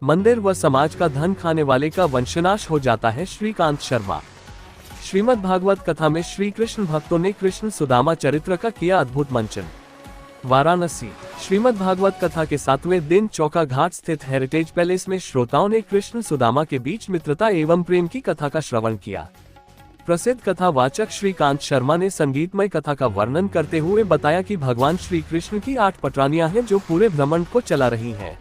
मंदिर व समाज का धन खाने वाले का वंशनाश हो जाता है। श्रीकांत शर्मा। श्रीमद् भागवत कथा में श्री कृष्ण भक्तों ने कृष्ण सुदामा चरित्र का किया अद्भुत मंचन। वाराणसी। श्रीमद् भागवत कथा के 7वें दिन चौका घाट स्थित हेरिटेज पैलेस में श्रोताओं ने कृष्ण सुदामा के बीच मित्रता एवं प्रेम की कथा का श्रवण किया। प्रसिद्ध कथावाचक श्रीकांत शर्मा ने संगीतमय कथा का वर्णन करते हुए बताया कि भगवान श्री कृष्ण की 8 पटरानियां हैं जो पूरे ब्रह्मांड को चला रही हैं।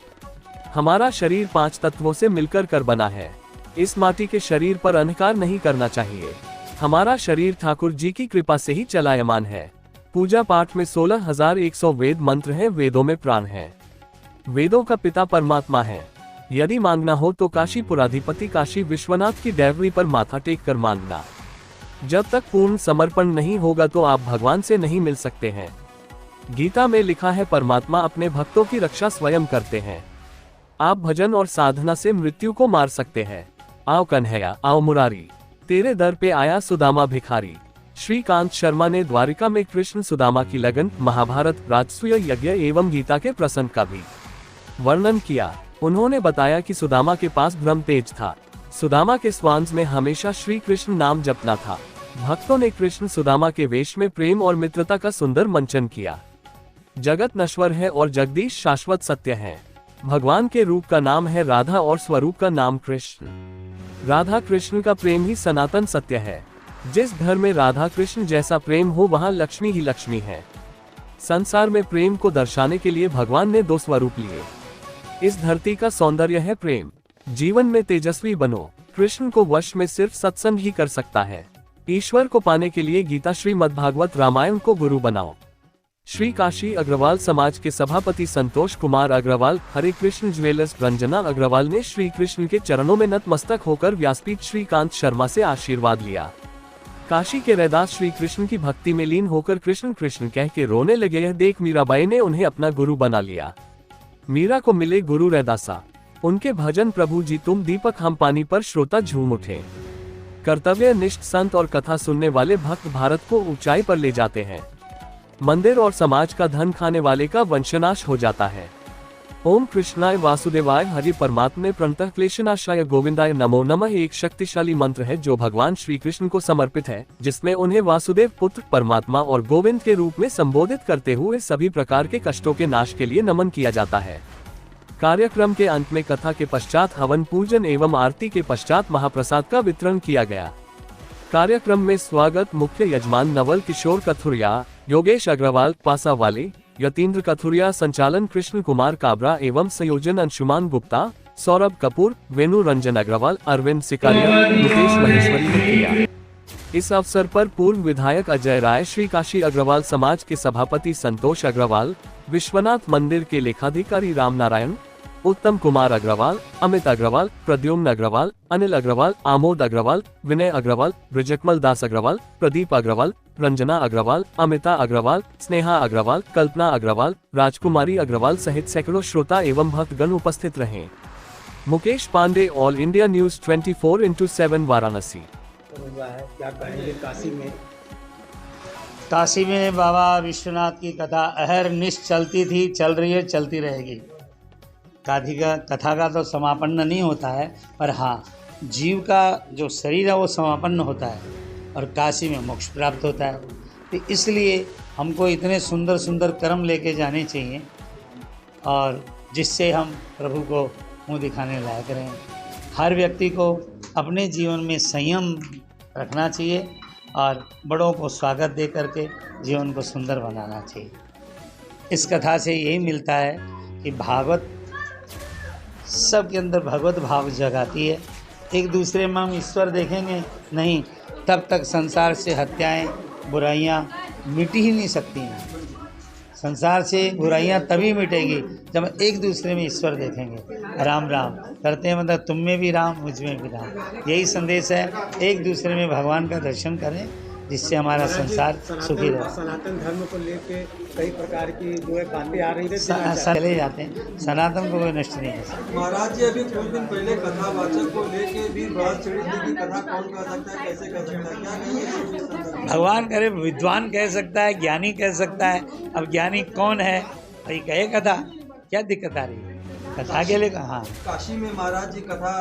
हमारा शरीर 5 तत्वों से मिलकर कर बना है। इस माटी के शरीर पर अहंकार नहीं करना चाहिए। हमारा शरीर ठाकुर जी की कृपा से ही चलायमान है। पूजा पाठ में 16,100 वेद मंत्र हैं। वेदों में प्राण है। वेदों का पिता परमात्मा है। यदि मांगना हो तो काशी पुराधिपति काशी विश्वनाथ की डेवरी पर माथा टेक कर मांगना। जब तक पूर्ण समर्पण नहीं होगा तो आप भगवान से नहीं मिल सकते हैं। गीता में लिखा है, परमात्मा अपने भक्तों की रक्षा स्वयं करते हैं। आप भजन और साधना से मृत्यु को मार सकते हैं। आओ कन्हैया आओ मुरारी, तेरे दर पे आया सुदामा भिखारी। श्रीकांत शर्मा ने द्वारिका में कृष्ण सुदामा की लगन, महाभारत, राजसूय यज्ञ एवं गीता के प्रसंग का भी वर्णन किया। उन्होंने बताया कि सुदामा के पास ब्रह्म तेज था। सुदामा के श्वास में हमेशा श्री कृष्ण नाम जपना था। भक्तों ने कृष्ण सुदामा के वेश में प्रेम और मित्रता का सुंदर मंचन किया। जगत नश्वर है और जगदीश शाश्वत सत्य है। भगवान के रूप का नाम है राधा और स्वरूप का नाम कृष्ण। राधा कृष्ण का प्रेम ही सनातन सत्य है। जिस घर में राधा कृष्ण जैसा प्रेम हो वहाँ लक्ष्मी ही लक्ष्मी है। संसार में प्रेम को दर्शाने के लिए भगवान ने 2 स्वरूप लिए। इस धरती का सौंदर्य है प्रेम। जीवन में तेजस्वी बनो। कृष्ण को वश में सिर्फ सत्संग ही कर सकता है। ईश्वर को पाने के लिए गीता, श्रीमद् भागवत, रामायण को गुरु बनाओ। श्री काशी अग्रवाल समाज के सभापति संतोष कुमार अग्रवाल, हरे कृष्ण ज्वेलर्स रंजना अग्रवाल ने श्री कृष्ण के चरणों में नतमस्तक होकर व्यासपीठ श्रीकांत शर्मा से आशीर्वाद लिया। काशी के रैदास श्री कृष्ण की भक्ति में लीन होकर कृष्ण कृष्ण कह के रोने लगे। यह देख मीराबाई ने उन्हें अपना गुरु बना लिया। मीरा को मिले गुरु रैदासा। उनके भजन प्रभु जी तुम दीपक हम पानी पर श्रोता झूम उठे। कर्तव्य निष्ठ संत और कथा सुनने वाले भक्त भारत को ऊंचाई पर ले जाते हैं। मंदिर और समाज का धन खाने वाले का वंशनाश हो जाता है। ओम कृष्णाय वासुदेवाय हरि परमात्मे प्रणतः क्लेशनाशाय गोविंदाय नमो नमः एक शक्तिशाली मंत्र है जो भगवान श्री कृष्ण को समर्पित है, जिसमें उन्हें वासुदेव पुत्र परमात्मा और गोविंद के रूप में संबोधित करते हुए सभी प्रकार के कष्टों के नाश के लिए नमन किया जाता है। कार्यक्रम के अंत में कथा के पश्चात हवन पूजन एवं आरती के पश्चात महाप्रसाद का वितरण किया गया। कार्यक्रम में स्वागत मुख्य यजमान नवल किशोर कथुरिया, योगेश अग्रवाल पासावाले, यतीन्द्र कथुरिया, संचालन कृष्ण कुमार काबरा एवं संयोजन अंशुमान गुप्ता, सौरभ कपूर, वेणु रंजन अग्रवाल, अरविंद सिकारिया, मुकेश महेश्वरी ने किया। इस अवसर पर पूर्व विधायक अजय राय, श्री काशी अग्रवाल समाज के सभापति संतोष अग्रवाल, विश्वनाथ मंदिर के लेखाधिकारी राम नारायण, उत्तम कुमार अग्रवाल, अमित अग्रवाल, प्रद्युम्न अग्रवाल, अनिल अग्रवाल, आमोद अग्रवाल, विनय अग्रवाल, ब्रजकमल दास अग्रवाल, प्रदीप अग्रवाल, रंजना अग्रवाल, अमिता अग्रवाल, स्नेहा अग्रवाल, कल्पना अग्रवाल, राजकुमारी अग्रवाल सहित सैकड़ों श्रोता एवं भक्तगण उपस्थित रहे। Mukesh Pandey, all India news 24/7 Varanasi. क्या कहेंगे काशी में बाबा विश्वनाथ की कथा अहरनिश चलती थी, चल रही है, चलती रहेगी। कथा का तो समापन नहीं होता है, पर हाँ, जीव का जो शरीर है वो समापन होता है और काशी में मोक्ष प्राप्त होता है। तो इसलिए हमको इतने सुंदर सुंदर कर्म लेके जाने चाहिए और जिससे हम प्रभु को मुँह दिखाने लायक रहें। हर व्यक्ति को अपने जीवन में संयम रखना चाहिए और बड़ों को स्वागत दे करके जीवन को सुंदर बनाना चाहिए। इस कथा से यही मिलता है कि भागवत सबके अंदर भगवत भाव जगाती है। एक दूसरे में हम ईश्वर देखेंगे नहीं, तब तक संसार से हत्याएं, बुराइयां मिट ही नहीं सकती हैं। संसार से बुराइयां तभी मिटेगी जब एक दूसरे में ईश्वर देखेंगे। राम राम करते हैं, मतलब तुम में भी राम, मुझ में भी राम। यही संदेश है, एक दूसरे में भगवान का दर्शन करें जिससे हमारा संसार सुखी रहे। सनातन धर्म को लेके कई प्रकार की जो है बातें आ रही है, चले जाते हैं, सनातन को कोई नष्ट नहीं है। महाराज जी, अभी कुछ दिन पहले कथावाचक को लेके भी बात छिड़ी थी कि कथा कौन कर सकता है, कैसे कर सकता है, क्या कहेंगे? भगवान करे, विद्वान कह सकता है, ज्ञानी कह सकता है। अब ज्ञानी कौन है भाई, कहे कथा, क्या दिक्कत आ रही है? कथा के लिए हाँ काशी में महाराज जी कथा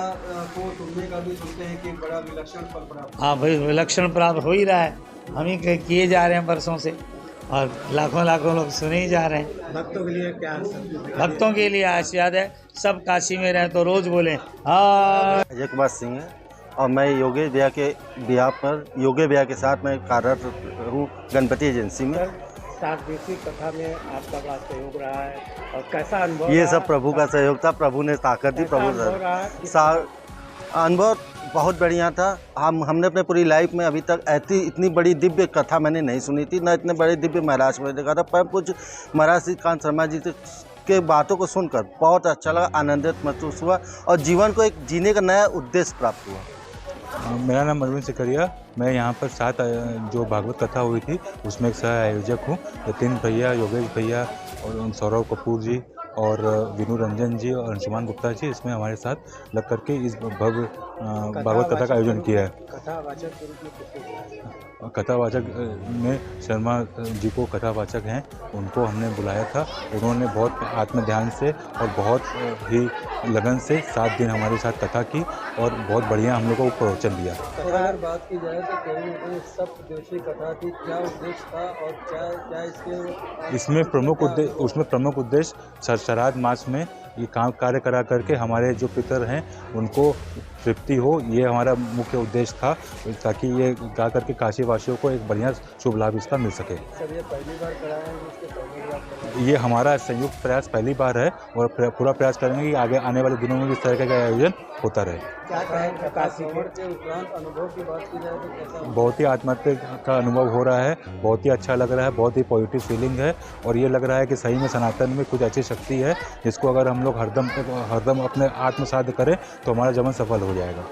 को सुनने का भी सुनते हैं कि बड़ा विलक्षण फल प्राप्त। हाँ भाई विलक्षण प्राप्त हो ही रहा है, हम ही किए जा रहे हैं वर्षों से और लाखों लाखों लोग सुने ही जा रहे हैं। भक्तों के लिए क्या भक्तों के लिए आशीर्वाद है, सब काशी में रहें तो रोज बोलें हाँ। अजय कुमार सिंह है और मैं योगेश भैया के के साथ मैं कार्यरत हूँ गणपति एजेंसी में। 7 दिवसीय कथा में आपका बड़ा सहयोग रहा है और कैसा अनुभव ये रहा? सब प्रभु का सहयोग था, प्रभु ने ताकत दी। कैसा अनुभव रहा? अनुभव बहुत बढ़िया था। हमने अपने पूरी लाइफ में अभी तक इतनी बड़ी दिव्य कथा मैंने नहीं सुनी थी, ना इतने बड़े दिव्य महाराज को देखा था। पर कुछ महाराज श्रीकांत शर्मा जी के बातों को सुनकर बहुत अच्छा लगा, आनंदित महसूस हुआ और जीवन को एक जीने का नया उद्देश्य प्राप्त हुआ। मेरा नाम अरविंद सिकरिया, मैं यहाँ पर 7 जो भागवत कथा हुई थी उसमें एक सह आयोजक हूँ। नितिन भैया, योगेश भैया और सौरभ कपूर जी और विनू रंजन जी और अंशुमान गुप्ता जी इसमें हमारे साथ लग करके इस भव्य भागवत कथा का आयोजन किया है। कथावाचक के रूप में किसको बुलाया? कथावाचक में शर्मा जी को कथावाचक हैं, उनको हमने बुलाया था। उन्होंने बहुत आत्म ध्यान से और बहुत ही लगन से 7 दिन हमारे साथ कथा की और बहुत बढ़िया हम लोग को प्रवचन दिया। अगर बात की जाए तो कहीं सप्तदिवसीय कथा थी, क्या उद्देश्य था और क्या इसमें प्रमुख उद्देश्य श्राद्ध मास में ये कार्य करा करके हमारे जो पितर हैं उनको तृप्ति हो, ये हमारा मुख्य उद्देश्य था, ताकि ये गा करके काशी वासियों को एक बढ़िया शुभ लाभ इसका मिल सके। सर ये पहली बार कराया है, इसके पहले भी आप कराए? ये हमारा संयुक्त प्रयास पहली बार है और पूरा प्रयास करेंगे कि आगे आने वाले दिनों में भी इस तरह का आयोजन होता रहे। क्या कहें काशी के उपरांत अनुभव की बात की जाए तो कैसा? बहुत ही आत्महत्या का अनुभव हो रहा है, बहुत ही अच्छा लग रहा है, बहुत ही पॉजिटिव फीलिंग है और ये लग रहा है कि सही में सनातन में कुछ ऐसी शक्ति है जिसको अगर हम लोग हरदम अपने आत्मसाध करें तो हमारा जीवन सफल हो जाएगा।